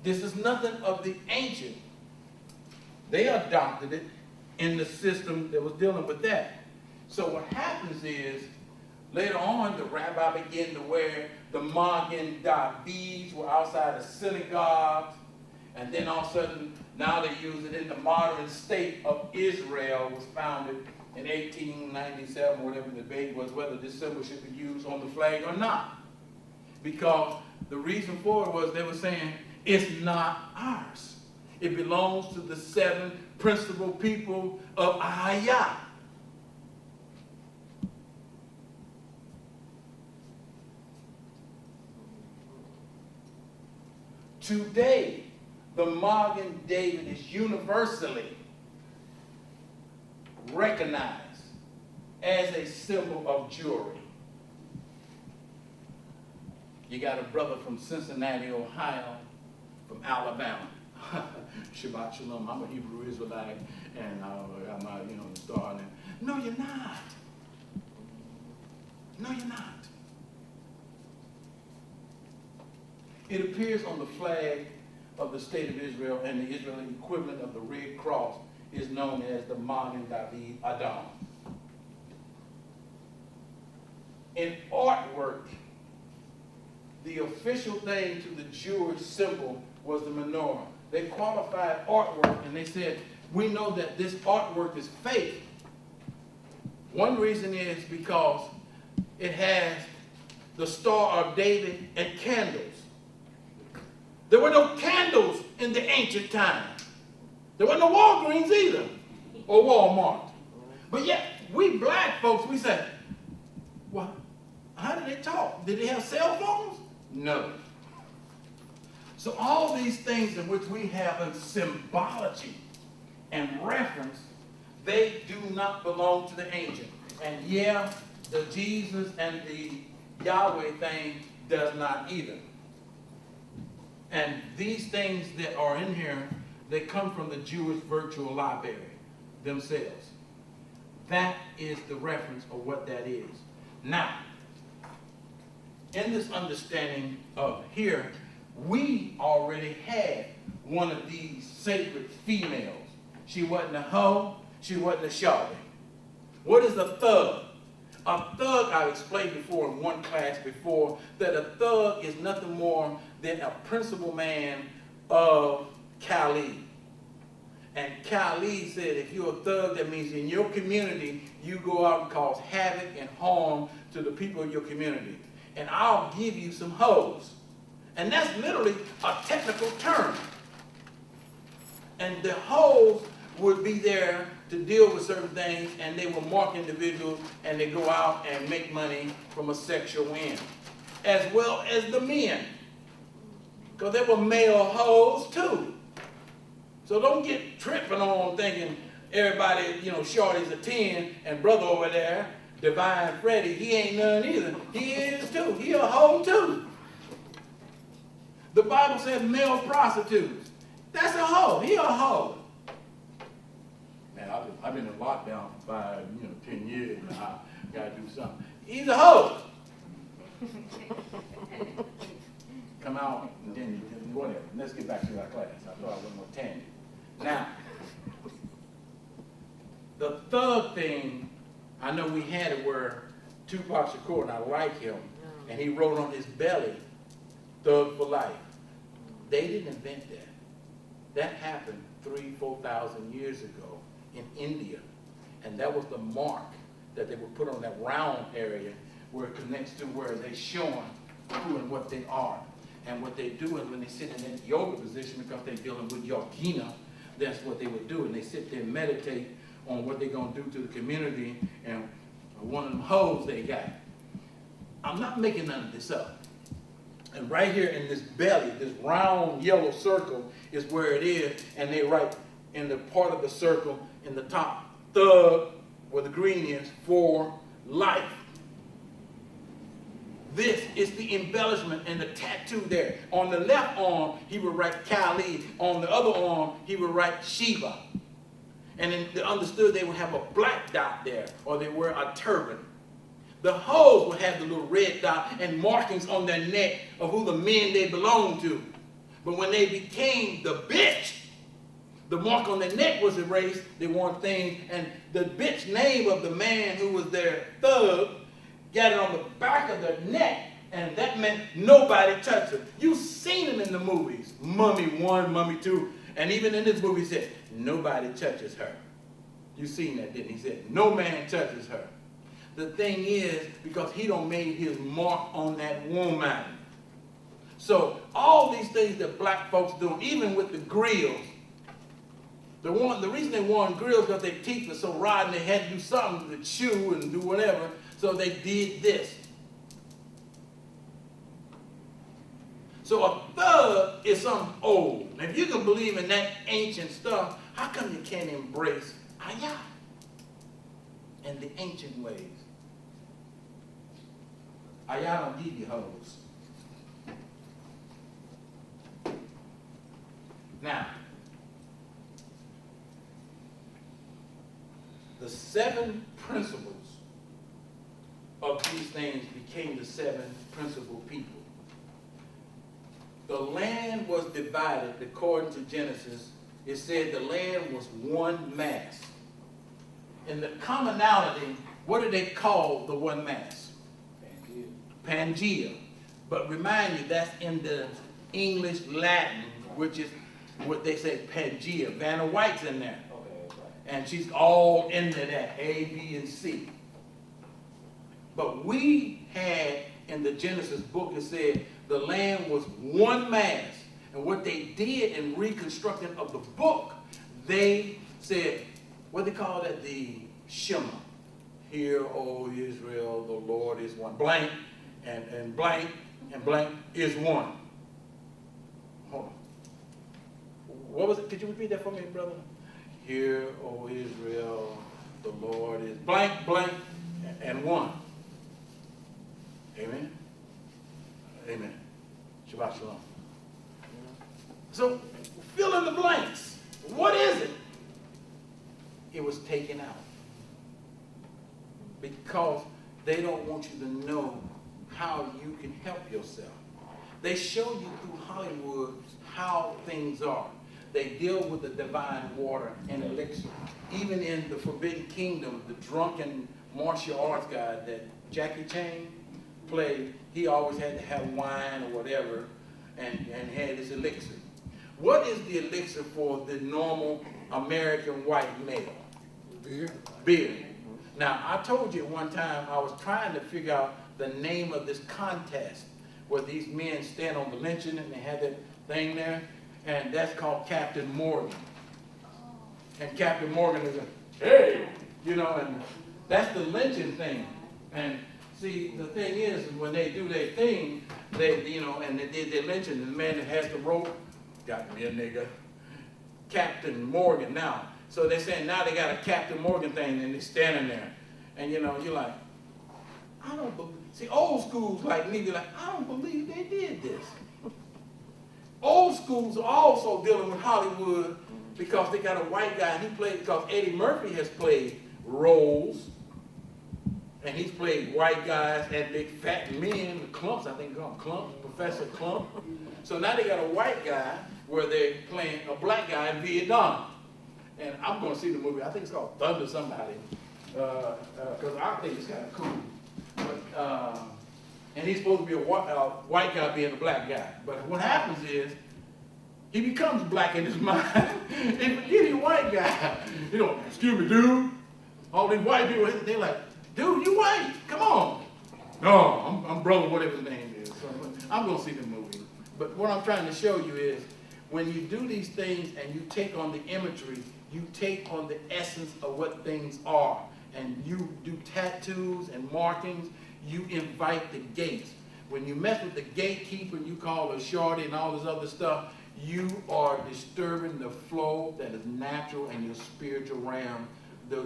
This is nothing of the ancient. They adopted it in the system that was dealing with that. So what happens is, later on, the rabbi began to wear the Magen Davids were outside the synagogues, and then all of a sudden, now they use it in the modern state of Israel, was founded in 1897, whatever the debate was, whether this symbol should be used on the flag or not. Because the reason for it was they were saying, it's not ours. It belongs to the 7 principal people of Ahaya. Today, the Magen David is universally recognized as a symbol of Jewry. You got a brother from Cincinnati, Ohio, from Alabama. Shabbat Shalom. I'm a Hebrew Israelite, and I'm not, starting. No, you're not. No, you're not. It appears on the flag of the state of Israel, and the Israeli equivalent of the Red Cross is known as the Magen David Adam. In artwork, the official thing to the Jewish symbol was the menorah. They qualified artwork, and they said, we know that this artwork is fake. One reason is because it has the Star of David and candles. There were no candles in the ancient times. There were no Walgreens either, or Walmart. But yet, we black folks, we say, well, how did they talk? Did they have cell phones? No. So all these things in which we have a symbology and reference, they do not belong to the ancient. And yeah, the Jesus and the Yahweh thing does not either. And these things that are in here, they come from the Jewish virtual library themselves. That is the reference of what that is. Now, in this understanding of here, we already had one of these sacred females. She wasn't a hoe, she wasn't a shawty. What is a thug? A thug, I've explained before in one class before, that a thug is nothing more than a principal man of Kali. And Kali said, if you're a thug, that means in your community, you go out and cause havoc and harm to the people of your community. And I'll give you some hoes. And that's literally a technical term. And the hoes would be there to deal with certain things, and they will mark individuals, and they go out and make money from a sexual end. As well as the men. Because there were male hoes too. So don't get tripping on thinking everybody, shorty's a 10, and brother over there, Divine Freddy, he ain't none either. He is too. He a hoe too. The Bible says male prostitutes. That's a hoe. He a hoe. Man, I've been in lockdown for 10 years now. I gotta do something. He's a hoe. Come out and then whatever. Let's get back to our class. I thought I was more tangent. Now, the thug thing, I know we had it where Tupac Shakur, and I like him, and he wrote on his belly, Thug for Life. They didn't invent that. That happened 3,000-4,000 years ago in India. And that was the mark that they would put on that round area where it connects to where they're showing who and what they are. And what they do is when they sit in that yoga position, because they're dealing with yogina, that's what they would do. And they sit there and meditate on what they're going to do to the community and one of them hoes they got. I'm not making none of this up. And right here in this belly, this round yellow circle is where it is. And they write in the part of the circle in the top, thug, where the green is, for life. This is the embellishment and the tattoo there. On the left arm, he would write Kali. On the other arm, he would write Shiva. And then they understood they would have a black dot there, or they wear a turban. The hoes would have the little red dot and markings on their neck of who the men they belong to. But when they became the bitch, the mark on their neck was erased. They wore things, and the bitch name of the man who was their thug got it on the back of their neck, and that meant nobody touched her. You've seen it in the movies, Mummy 1, Mummy 2, and even in this movie he said, nobody touches her. You've seen that, didn't he? He said, no man touches her. The thing is, because he don't made his mark on that woman. So all these things that black folks do, even with the grills, the reason they wore grills because their teeth were so rotten they had to do something to chew and do whatever, so they did this. So a thug is something old. And if you can believe in that ancient stuff, how come you can't embrace Ayah and the ancient ways? Ayah don't give you hoes. Now, the 7 principles of these things became the 7 principal people. The land was divided, according to Genesis. It said the land was one mass. In the commonality, what do they call the one mass? Pangea. But remind you, that's in the English Latin, which is what they say Pangea. Vanna White's in there. And she's all into that, A, B, and C. But we had in the Genesis book, it said the land was one mass. And what they did in reconstructing of the book, they said, what they call that? The Shema. Hear, O Israel, the Lord is one. Blank and blank and blank is one. Hold on. What was it? Could you repeat that for me, brother? Hear, O Israel, the Lord is blank, blank, and one. Amen? Amen. Shabbat shalom. So, fill in the blanks. What is it? It was taken out. Because they don't want you to know how you can help yourself. They show you through Hollywood how things are. They deal with the divine water and elixir. Even in the Forbidden Kingdom, the drunken martial arts guy that Jackie Chan played, he always had to have wine or whatever and had his elixir. What is the elixir for the normal American white male? Beer. Beer. Now, I told you one time I was trying to figure out the name of this contest where these men stand on the lynching and they had that thing there. And that's called Captain Morgan. And Captain Morgan is a, hey, you know, and that's the lynching thing. And see, the thing is, when they do their thing, they, you know, and they did their lynching, and the man that has the rope, got to be a nigga, Captain Morgan. Now, so they're saying now they got a Captain Morgan thing, and they're standing there. And, you know, you're like, I don't believe, see, old schools like me, be like, I don't believe they did this. Old schools are also dealing with Hollywood because they got a white guy, and he played, because Eddie Murphy has played roles, and he's played white guys and big fat men, the Clumps, I think called Clumps, Professor Clump. So now they got a white guy where they're playing a black guy in Vietnam. And I'm going to see the movie, I think it's called Thunder somebody, because I think it's kind of cool. But, and he's supposed to be a white guy being a black guy. But what happens is, he becomes black in his mind. And forget he's a white guy. You know, excuse me, dude. All these white people, they're like, dude, you white. Come on. No, I'm brother, whatever his name is. So I'm going to see the movie. But what I'm trying to show you is, when you do these things and you take on the imagery, you take on the essence of what things are. And you do tattoos and markings. You invite the gates. When you mess with the gatekeeper, you call a shorty and all this other stuff, you are disturbing the flow that is natural in your spiritual realm,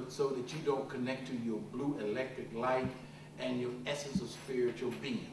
so that you don't connect to your blue electric light and your essence of spiritual being.